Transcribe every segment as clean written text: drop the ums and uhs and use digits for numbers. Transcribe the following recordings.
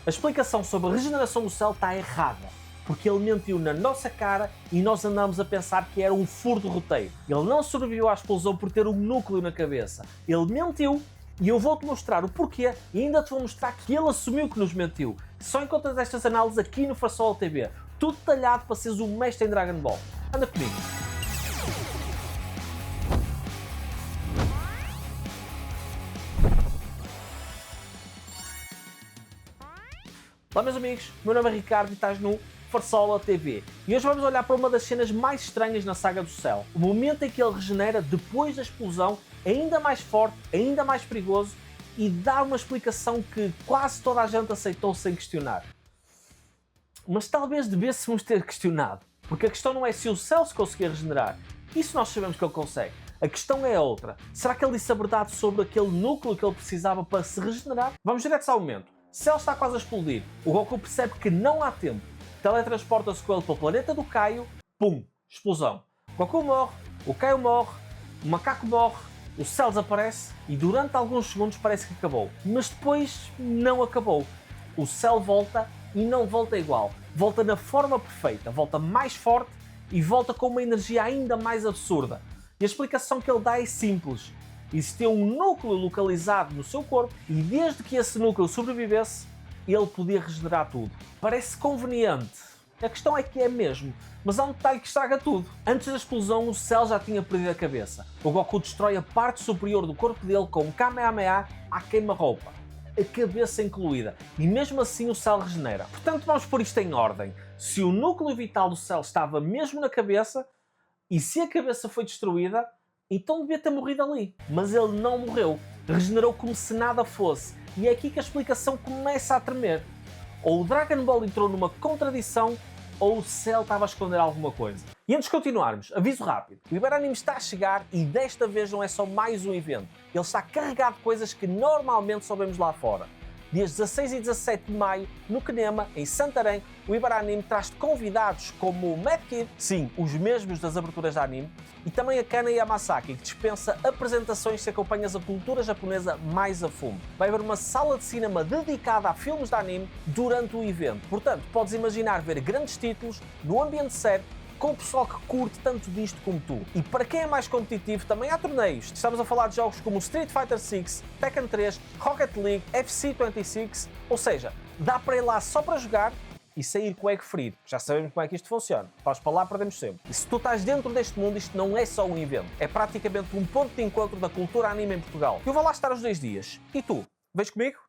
A explicação sobre a regeneração do céu está errada, porque ele mentiu na nossa cara e nós andamos a pensar que era um furo do roteiro. Ele não sobreviveu à explosão por ter um núcleo na cabeça. Ele mentiu e eu vou-te mostrar o porquê e ainda te vou mostrar que ele assumiu que nos mentiu. Só encontras estas análises aqui no Farsola TV. Tudo detalhado para seres um mestre em Dragon Ball. Anda comigo. Olá meus amigos, meu nome é Ricardo e estás no Farsola TV. E hoje vamos olhar para uma das cenas mais estranhas na saga do Cell. O momento em que ele regenera depois da explosão, ainda mais forte, ainda mais perigoso, e dá uma explicação que quase toda a gente aceitou sem questionar. Mas talvez devêssemos ter questionado, porque a questão não é se o Cell se conseguir regenerar. Isso nós sabemos que ele consegue. A questão é outra. Será que ele disse a verdade sobre aquele núcleo que ele precisava para se regenerar? Vamos direto ao momento. Cell está quase a explodir. O Goku percebe que não há tempo. Teletransporta-se com ele para o planeta do Kaio. Pum! Explosão. Goku morre, o Kaio morre, o macaco morre, o Cell desaparece e durante alguns segundos parece que acabou. Mas depois não acabou. O Cell volta e não volta igual. Volta na forma perfeita, volta mais forte e volta com uma energia ainda mais absurda. E a explicação que ele dá é simples. Existia um núcleo localizado no seu corpo e desde que esse núcleo sobrevivesse, ele podia regenerar tudo. Parece conveniente. A questão é que é mesmo, mas há um detalhe que estraga tudo. Antes da explosão, o Cell já tinha perdido a cabeça. O Goku destrói a parte superior do corpo dele com um Kamehameha à queima-roupa. A cabeça incluída. E mesmo assim o Cell regenera. Portanto, vamos pôr isto em ordem. Se o núcleo vital do Cell estava mesmo na cabeça, e se a cabeça foi destruída, então devia ter morrido ali. Mas ele não morreu. Regenerou como se nada fosse. E é aqui que a explicação começa a tremer. Ou o Dragon Ball entrou numa contradição, ou o Cell estava a esconder alguma coisa. E antes de continuarmos, aviso rápido. O Iberanime está a chegar e desta vez não é só mais um evento. Ele está carregado de coisas que normalmente só vemos lá fora. Dias 16 e 17 de maio, no Kinema, em Santarém, o Iberanime traz-te convidados como o Mad Kid, sim, os mesmos das aberturas de anime, e também a Kana Yamasaki, que dispensa apresentações se acompanhas a cultura japonesa mais a fundo. Vai haver uma sala de cinema dedicada a filmes de anime durante o evento. Portanto, podes imaginar ver grandes títulos, no ambiente certo, com o pessoal que curte tanto disto como tu. E para quem é mais competitivo, também há torneios. Estamos a falar de jogos como Street Fighter VI, Tekken 3, Rocket League, FC 26, ou seja, dá para ir lá só para jogar e sair com o egg ferido. Já sabemos como é que isto funciona. Vais para lá, perdemos sempre. E se tu estás dentro deste mundo, isto não é só um evento. É praticamente um ponto de encontro da cultura anime em Portugal. Eu vou lá estar os 2 dias. E tu? Vês comigo?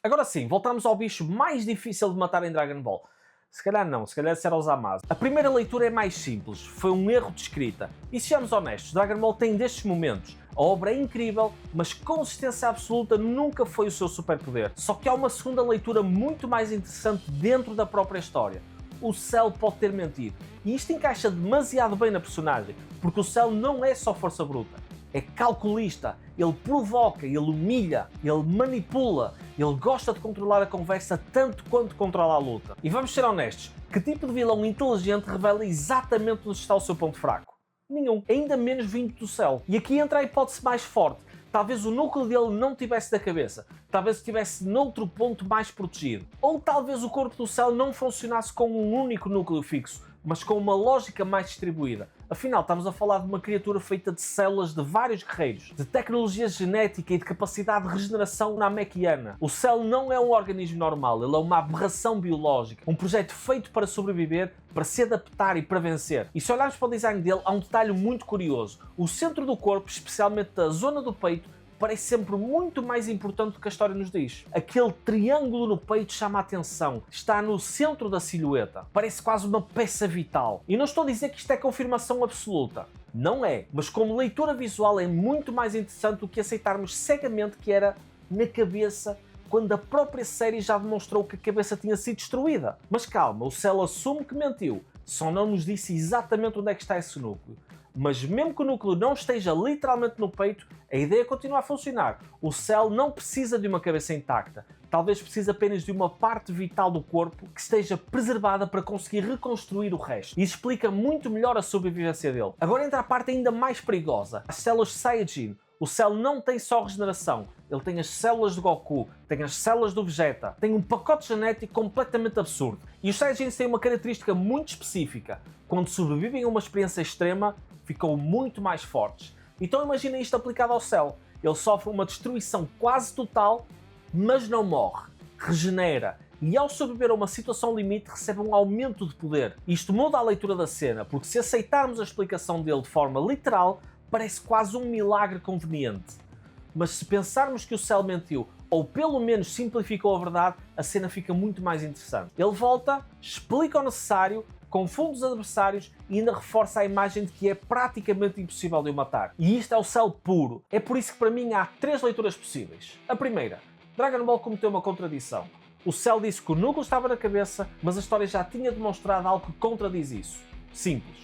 Agora sim, voltamos ao bicho mais difícil de matar em Dragon Ball. Se calhar não, se calhar será os Zamasu. A primeira leitura é mais simples, foi um erro de escrita. E sejamos honestos, Dragon Ball tem destes momentos. A obra é incrível, mas consistência absoluta nunca foi o seu superpoder. Só que há uma segunda leitura muito mais interessante dentro da própria história. O Cell pode ter mentido. E isto encaixa demasiado bem na personagem, porque o Cell não é só força bruta. É calculista, ele provoca, ele humilha, ele manipula, ele gosta de controlar a conversa tanto quanto controla a luta. E vamos ser honestos, que tipo de vilão inteligente revela exatamente onde está o seu ponto fraco? Nenhum, ainda menos vindo do Cell. E aqui entra a hipótese mais forte. Talvez o núcleo dele não tivesse da cabeça, talvez estivesse noutro ponto mais protegido. Ou talvez o corpo do Cell não funcionasse com um único núcleo fixo, mas com uma lógica mais distribuída. Afinal, estamos a falar de uma criatura feita de células de vários guerreiros, de tecnologia genética e de capacidade de regeneração namekiana. O Cell não é um organismo normal, ele é uma aberração biológica, um projeto feito para sobreviver, para se adaptar e para vencer. E se olharmos para o design dele, há um detalhe muito curioso. O centro do corpo, especialmente da zona do peito, parece sempre muito mais importante do que a história nos diz. Aquele triângulo no peito chama a atenção, está no centro da silhueta, parece quase uma peça vital. E não estou a dizer que isto é confirmação absoluta, não é, mas como leitura visual é muito mais interessante do que aceitarmos cegamente que era na cabeça, quando a própria série já demonstrou que a cabeça tinha sido destruída. Mas calma, o Cell assume que mentiu, só não nos disse exatamente onde é que está esse núcleo. Mas mesmo que o núcleo não esteja literalmente no peito, a ideia continua a funcionar. O Cell não precisa de uma cabeça intacta. Talvez precise apenas de uma parte vital do corpo que esteja preservada para conseguir reconstruir o resto. E isso explica muito melhor a sobrevivência dele. Agora entra a parte ainda mais perigosa. As células Saiyajin. O Cell não tem só regeneração, ele tem as células do Goku, tem as células do Vegeta, tem um pacote genético completamente absurdo. E os Saiyajins têm uma característica muito específica. Quando sobrevivem a uma experiência extrema, ficam muito mais fortes. Então imaginem isto aplicado ao Cell. Ele sofre uma destruição quase total, mas não morre. Regenera. E ao sobreviver a uma situação limite recebe um aumento de poder. Isto muda a leitura da cena, porque se aceitarmos a explicação dele de forma literal, parece quase um milagre conveniente. Mas se pensarmos que o Cell mentiu, ou pelo menos simplificou a verdade, a cena fica muito mais interessante. Ele volta, explica o necessário, confunde os adversários e ainda reforça a imagem de que é praticamente impossível de o matar. E isto é o Cell puro. É por isso que para mim há 3 leituras possíveis. A primeira, Dragon Ball cometeu uma contradição. O Cell disse que o núcleo estava na cabeça, mas a história já tinha demonstrado algo que contradiz isso. Simples.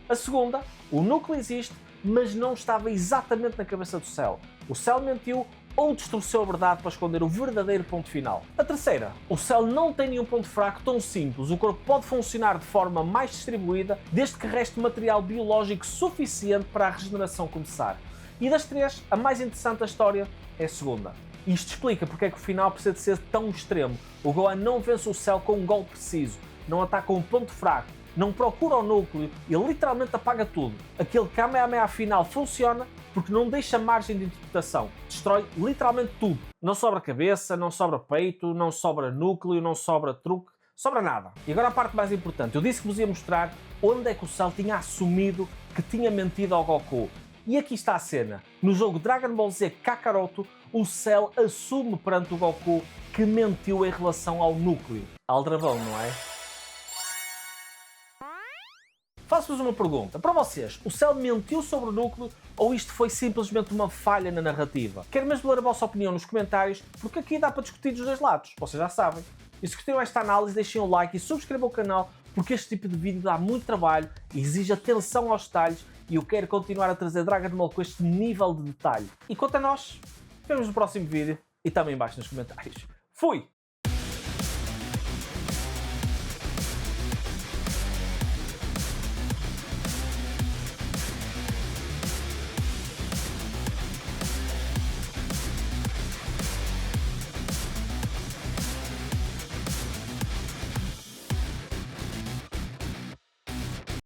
A segunda, o núcleo existe, mas não estava exatamente na cabeça do Cell. O Cell mentiu ou distorceu a verdade para esconder o verdadeiro ponto final. A terceira, o Cell não tem nenhum ponto fraco tão simples. O corpo pode funcionar de forma mais distribuída, desde que reste material biológico suficiente para a regeneração começar. E das 3, a mais interessante da história é a segunda. Isto explica porque é que o final precisa de ser tão extremo. O Gohan não vence o Cell com um golpe preciso, não ataca um ponto fraco, não procura o núcleo e literalmente apaga tudo. Aquele Kamehameha final funciona porque não deixa margem de interpretação. Destrói literalmente tudo. Não sobra cabeça, não sobra peito, não sobra núcleo, não sobra truque, sobra nada. E agora a parte mais importante. Eu disse que vos ia mostrar onde é que o Cell tinha assumido que tinha mentido ao Goku. E aqui está a cena. No jogo Dragon Ball Z Kakaroto, o Cell assume perante o Goku que mentiu em relação ao núcleo. Aldrabão, não é? Faço-vos uma pergunta. Para vocês, o Cell mentiu sobre o núcleo ou isto foi simplesmente uma falha na narrativa? Quero mesmo ler a vossa opinião nos comentários, porque aqui dá para discutir dos dois lados. Vocês já sabem. E se curtiram esta análise, deixem um like e subscrevam o canal, porque este tipo de vídeo dá muito trabalho e exige atenção aos detalhes e eu quero continuar a trazer Dragon Ball com este nível de detalhe. E quanto a nós, vemos no próximo vídeo e também embaixo nos comentários. Fui!